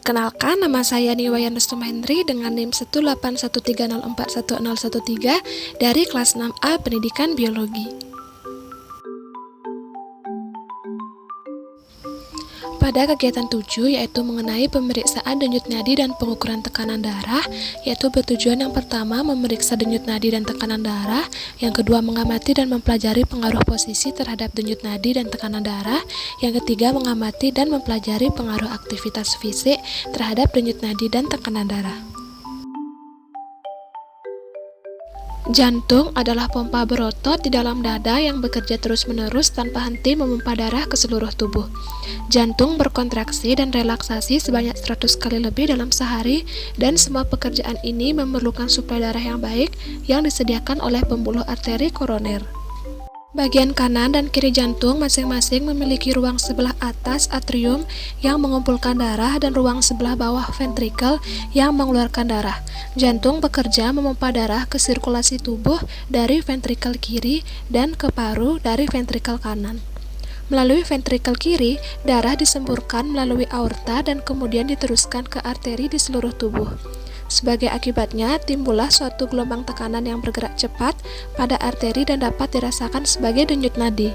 Perkenalkan, nama saya Niwayan Rustumahendri dengan NIM 18130410113 dari kelas 6A Pendidikan Biologi. Pada kegiatan 7, yaitu mengenai pemeriksaan denyut nadi dan pengukuran tekanan darah, yaitu bertujuan yang pertama memeriksa denyut nadi dan tekanan darah, yang kedua mengamati dan mempelajari pengaruh posisi terhadap denyut nadi dan tekanan darah, yang ketiga mengamati dan mempelajari pengaruh aktivitas fisik terhadap denyut nadi dan tekanan darah. Jantung adalah pompa berotot di dalam dada yang bekerja terus-menerus tanpa henti memompa darah ke seluruh tubuh. Jantung berkontraksi dan relaksasi sebanyak 100 kali lebih dalam sehari, dan semua pekerjaan ini memerlukan suplai darah yang baik yang disediakan oleh pembuluh arteri koroner. Bagian kanan dan kiri jantung masing-masing memiliki ruang sebelah atas atrium yang mengumpulkan darah dan ruang sebelah bawah ventrikel yang mengeluarkan darah. Jantung bekerja memompa darah ke sirkulasi tubuh dari ventrikel kiri dan ke paru dari ventrikel kanan. Melalui ventrikel kiri, darah disemburkan melalui aorta dan kemudian diteruskan ke arteri di seluruh tubuh. Sebagai akibatnya, timbullah suatu gelombang tekanan yang bergerak cepat pada arteri dan dapat dirasakan sebagai denyut nadi.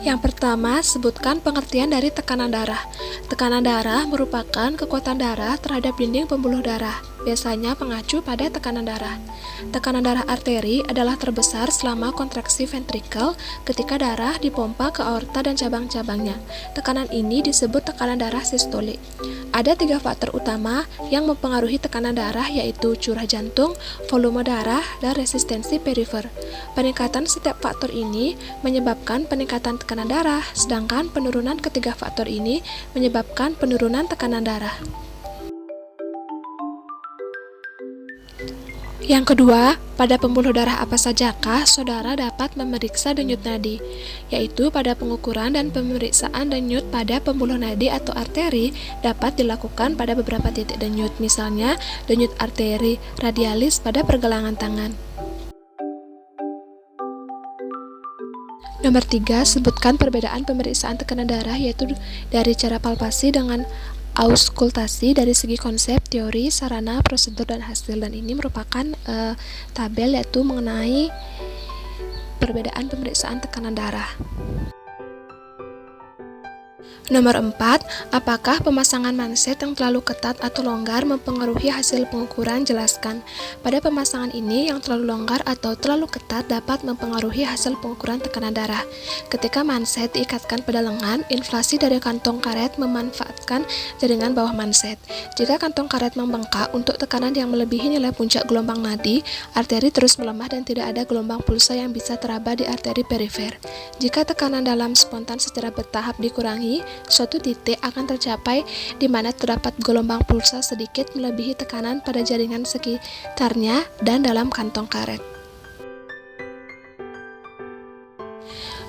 Yang pertama, sebutkan pengertian dari tekanan darah. Tekanan darah merupakan kekuatan darah terhadap dinding pembuluh darah, biasanya mengacu pada tekanan darah. Tekanan darah arteri adalah terbesar selama kontraksi ventrikel ketika darah dipompa ke aorta dan cabang-cabangnya. Tekanan ini disebut tekanan darah sistolik. Ada 3 faktor utama yang mempengaruhi tekanan darah, yaitu curah jantung, volume darah, dan resistensi perifer. Peningkatan setiap faktor ini menyebabkan peningkatan tekanan darah, sedangkan penurunan ketiga faktor ini menyebabkan penurunan tekanan darah. Yang kedua, pada pembuluh darah apa sajakah saudara dapat memeriksa denyut nadi? Yaitu pada pengukuran dan pemeriksaan denyut pada pembuluh nadi atau arteri dapat dilakukan pada beberapa titik denyut, misalnya denyut arteri radialis pada pergelangan tangan. Nomor 3, sebutkan perbedaan pemeriksaan tekanan darah, yaitu dari cara palpasi dengan auskultasi dari segi konsep, teori, sarana, prosedur, dan hasil. Dan ini merupakan tabel yaitu mengenai perbedaan pemeriksaan tekanan darah. Nomor 4, apakah pemasangan manset yang terlalu ketat atau longgar mempengaruhi hasil pengukuran? Jelaskan. Pada pemasangan ini, yang terlalu longgar atau terlalu ketat dapat mempengaruhi hasil pengukuran tekanan darah. Ketika manset diikatkan pada lengan, inflasi dari kantong karet memanfaatkan jaringan bawah manset. Jika kantong karet membengkak untuk tekanan yang melebihi nilai puncak gelombang nadi, arteri terus melemah dan tidak ada gelombang pulsa yang bisa teraba di arteri perifer. Jika tekanan dalam spontan secara bertahap dikurangi, suatu titik akan tercapai di mana terdapat gelombang pulsa sedikit melebihi tekanan pada jaringan sekitarnya dan dalam kantong karet.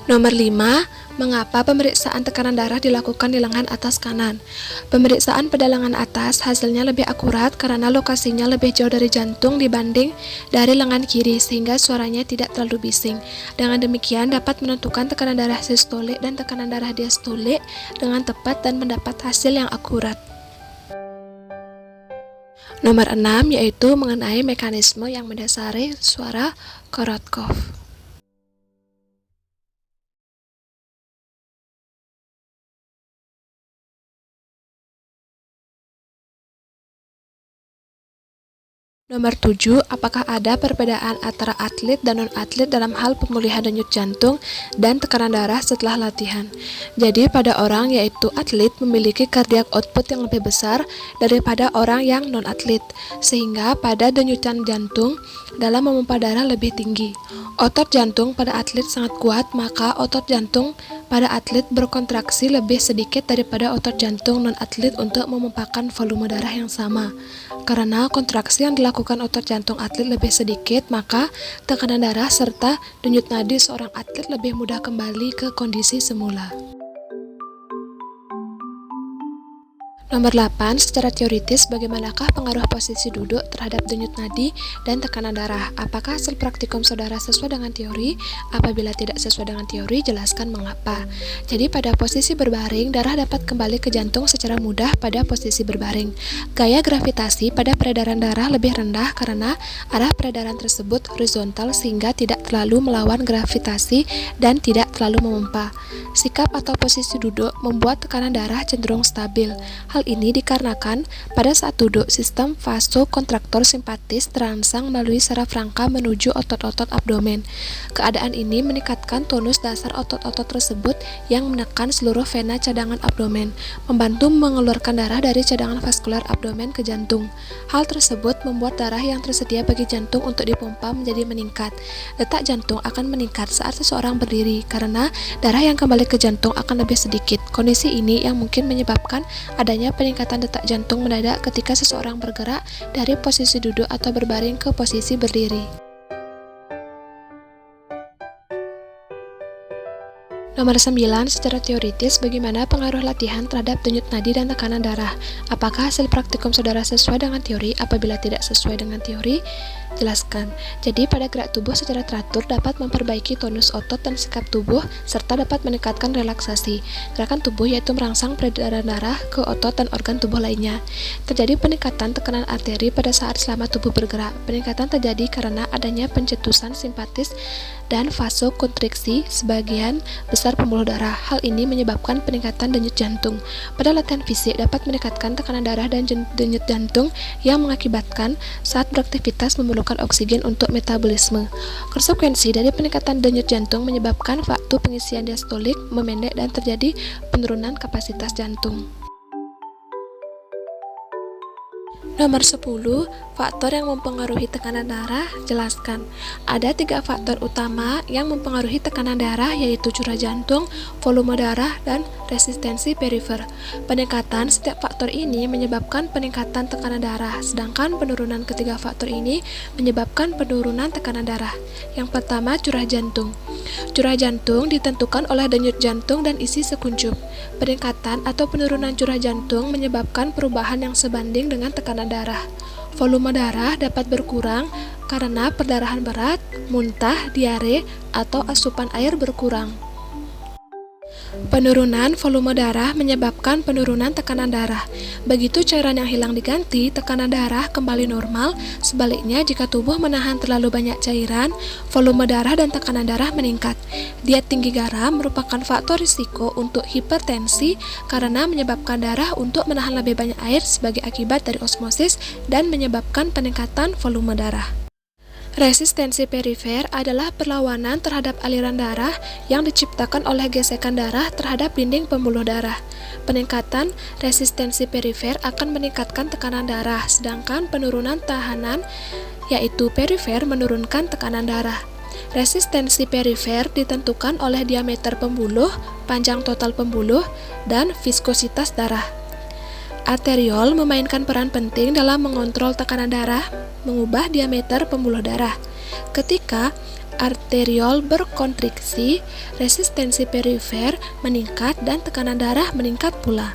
Nomor 5, mengapa pemeriksaan tekanan darah dilakukan di lengan atas kanan? Pemeriksaan pada lengan atas hasilnya lebih akurat karena lokasinya lebih jauh dari jantung dibanding dari lengan kiri, sehingga suaranya tidak terlalu bising. Dengan demikian dapat menentukan tekanan darah sistolik dan tekanan darah diastolik dengan tepat dan mendapat hasil yang akurat. Nomor 6 yaitu mengenai mekanisme yang mendasari suara Korotkov. Nomor 7, apakah ada perbedaan antara atlet dan non-atlet dalam hal pemulihan denyut jantung dan tekanan darah setelah latihan? Jadi pada orang yaitu atlet memiliki cardiac output yang lebih besar daripada orang yang non-atlet, sehingga pada denyutan jantung dalam memompa darah lebih tinggi. Otot jantung pada atlet sangat kuat, maka otot jantung pada atlet berkontraksi lebih sedikit daripada otot jantung non-atlet untuk memompakan volume darah yang sama. Karena kontraksi yang dilakukan otot jantung atlet lebih sedikit, maka tekanan darah serta denyut nadi seorang atlet lebih mudah kembali ke kondisi semula. Nomor 8, secara teoritis bagaimanakah pengaruh posisi duduk terhadap denyut nadi dan tekanan darah? Apakah hasil praktikum saudara sesuai dengan teori? Apabila tidak sesuai dengan teori, jelaskan mengapa. Jadi pada posisi berbaring, darah dapat kembali ke jantung secara mudah pada posisi berbaring. Gaya gravitasi pada peredaran darah lebih rendah karena arah peredaran tersebut horizontal sehingga tidak terlalu melawan gravitasi dan tidak terlalu memompa. Sikap atau posisi duduk membuat tekanan darah cenderung stabil. Hal ini dikarenakan pada saat duduk, sistem vasokontraktor simpatis terangsang melalui saraf rangka menuju otot-otot abdomen. Keadaan ini meningkatkan tonus dasar otot-otot tersebut yang menekan seluruh vena cadangan abdomen, membantu mengeluarkan darah dari cadangan vaskular abdomen ke jantung. Hal tersebut membuat darah yang tersedia bagi jantung untuk dipompa menjadi meningkat. Detak jantung akan meningkat saat seseorang berdiri karena darah yang kembali ke jantung akan lebih sedikit. Kondisi ini yang mungkin menyebabkan adanya peningkatan detak jantung mendadak ketika seseorang bergerak dari posisi duduk atau berbaring ke posisi berdiri. Nomor 9, secara teoritis bagaimana pengaruh latihan terhadap denyut nadi dan tekanan darah? Apakah hasil praktikum saudara sesuai dengan teori? Apabila tidak sesuai dengan teori, jelaskan. Jadi pada gerak tubuh secara teratur dapat memperbaiki tonus otot dan sikap tubuh serta dapat meningkatkan relaksasi. Gerakan tubuh yaitu merangsang peredaran darah ke otot dan organ tubuh lainnya. Terjadi peningkatan tekanan arteri pada saat selama tubuh bergerak. Peningkatan terjadi karena adanya pencetusan simpatis dan vasokonstriksi sebagian besar pembuluh darah. Hal ini menyebabkan peningkatan denyut jantung. Pada latihan fisik dapat meningkatkan tekanan darah dan denyut jantung yang mengakibatkan saat beraktivitas memerlukan oksigen untuk metabolisme. Konsekuensi dari peningkatan denyut jantung menyebabkan waktu pengisian diastolik memendek dan terjadi penurunan kapasitas jantung. Nomor 10, faktor yang mempengaruhi tekanan darah, jelaskan. Ada 3 faktor utama yang mempengaruhi tekanan darah yaitu curah jantung, volume darah, dan resistensi perifer. Peningkatan setiap faktor ini menyebabkan peningkatan tekanan darah, sedangkan penurunan ketiga faktor ini menyebabkan penurunan tekanan darah. Yang pertama, curah jantung. Curah jantung ditentukan oleh denyut jantung dan isi sekuncup. Peningkatan atau penurunan curah jantung menyebabkan perubahan yang sebanding dengan tekanan darah. Volume darah dapat berkurang karena perdarahan berat, muntah, diare, atau asupan air berkurang. Penurunan volume darah menyebabkan penurunan tekanan darah. Begitu cairan yang hilang diganti, tekanan darah kembali normal. Sebaliknya, jika tubuh menahan terlalu banyak cairan, volume darah dan tekanan darah meningkat. Diet tinggi garam merupakan faktor risiko untuk hipertensi karena menyebabkan darah untuk menahan lebih banyak air sebagai akibat dari osmosis dan menyebabkan peningkatan volume darah. Resistensi perifer adalah perlawanan terhadap aliran darah yang diciptakan oleh gesekan darah terhadap dinding pembuluh darah. Peningkatan resistensi perifer akan meningkatkan tekanan darah, sedangkan penurunan tahanan yaitu perifer menurunkan tekanan darah. Resistensi perifer ditentukan oleh diameter pembuluh, panjang total pembuluh, dan viskositas darah. Arteriol memainkan peran penting dalam mengontrol tekanan darah, mengubah diameter pembuluh darah. Ketika arteriol berkontriksi, resistensi perifer meningkat dan tekanan darah meningkat pula.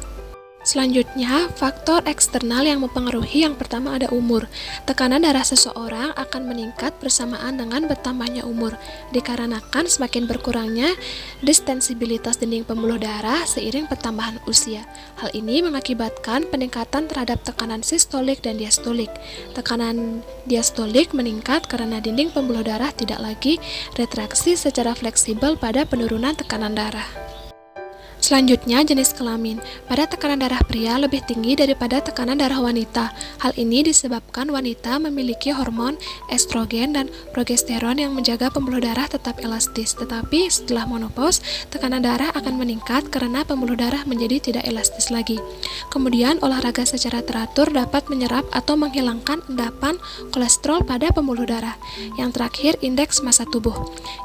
Selanjutnya, faktor eksternal yang mempengaruhi yang pertama ada umur. Tekanan darah seseorang akan meningkat bersamaan dengan bertambahnya umur, dikarenakan semakin berkurangnya distensibilitas dinding pembuluh darah seiring pertambahan usia. Hal ini mengakibatkan peningkatan terhadap tekanan sistolik dan diastolik. Tekanan diastolik meningkat karena dinding pembuluh darah tidak lagi retraksi secara fleksibel pada penurunan tekanan darah. Selanjutnya, jenis kelamin. Pada tekanan darah pria lebih tinggi daripada tekanan darah wanita. Hal ini disebabkan wanita memiliki hormon estrogen dan progesteron yang menjaga pembuluh darah tetap elastis. Tetapi setelah menopause, tekanan darah akan meningkat karena pembuluh darah menjadi tidak elastis lagi. Kemudian, olahraga secara teratur dapat menyerap atau menghilangkan endapan kolesterol pada pembuluh darah. Yang terakhir, indeks massa tubuh.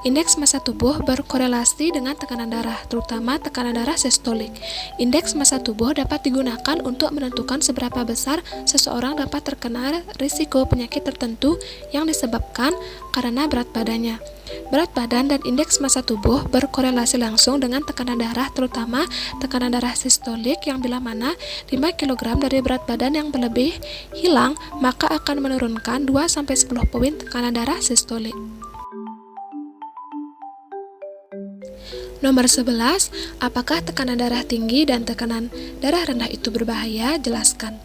Indeks massa tubuh berkorelasi dengan tekanan darah, terutama tekanan darah sistolik. Indeks massa tubuh dapat digunakan untuk menentukan seberapa besar seseorang dapat terkena risiko penyakit tertentu yang disebabkan karena berat badannya. Berat badan dan indeks massa tubuh berkorelasi langsung dengan tekanan darah, terutama tekanan darah sistolik yang bila mana 5 kg dari berat badan yang berlebih hilang, maka akan menurunkan 2-10 poin tekanan darah sistolik. Nomor 11, apakah tekanan darah tinggi dan tekanan darah rendah itu berbahaya? Jelaskan.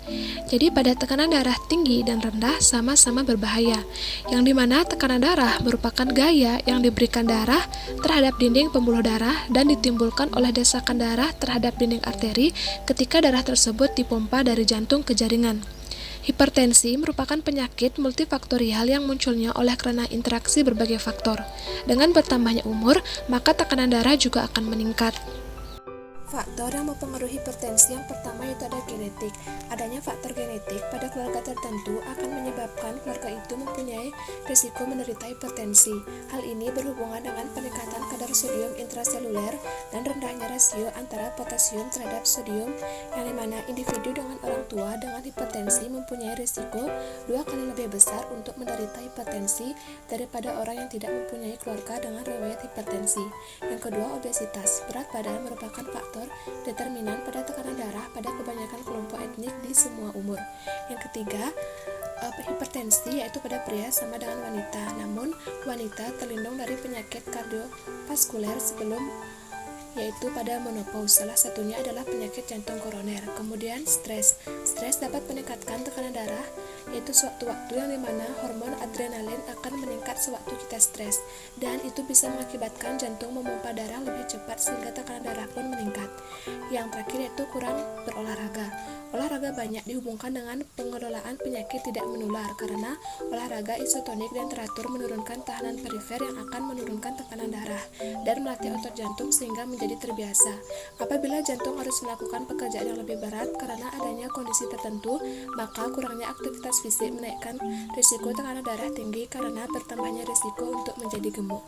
Jadi pada tekanan darah tinggi dan rendah sama-sama berbahaya, yang dimana tekanan darah merupakan gaya yang diberikan darah terhadap dinding pembuluh darah dan ditimbulkan oleh desakan darah terhadap dinding arteri ketika darah tersebut dipompa dari jantung ke jaringan. Hipertensi merupakan penyakit multifaktorial yang munculnya oleh karena interaksi berbagai faktor. Dengan bertambahnya umur, maka tekanan darah juga akan meningkat. Faktor yang mempengaruhi hipertensi yang pertama yaitu ada genetik. Adanya faktor genetik pada keluarga tertentu akan menyebabkan keluarga itu mempunyai risiko menderita hipertensi. Hal ini berhubungan dengan peningkatan kadar sodium intraseluler dan rendahnya rasio antara potasium terhadap sodium, yang dimana individu dengan orang tua dengan hipertensi mempunyai risiko 2 kali lebih besar untuk menderita hipertensi daripada orang yang tidak mempunyai keluarga dengan riwayat hipertensi. Yang kedua, obesitas. Berat badan merupakan faktor determinan pada tekanan darah pada kebanyakan kelompok etnik di semua umur. Yang ketiga, hipertensi yaitu pada pria sama dengan wanita, namun wanita terlindung dari penyakit kardiovaskuler sebelum yaitu pada menopause. Salah satunya adalah penyakit jantung koroner. Kemudian stres dapat meningkatkan tekanan darah, yaitu suatu waktu yang dimana hormon adrenalin akan meningkat sewaktu kita stres, dan itu bisa mengakibatkan jantung memompa darah lebih cepat sehingga tekanan darah pun meningkat. Yang terakhir yaitu kurang berolahraga. Olahraga banyak dihubungkan dengan pengelolaan penyakit tidak menular karena olahraga isotonik dan teratur menurunkan tahanan perifer yang akan menurunkan tekanan darah dan melatih otot jantung sehingga menjadi terbiasa. Apabila jantung harus melakukan pekerjaan yang lebih berat karena adanya kondisi tertentu, maka kurangnya aktivitas fisik menaikkan risiko tekanan darah tinggi karena bertambahnya risiko untuk menjadi gemuk.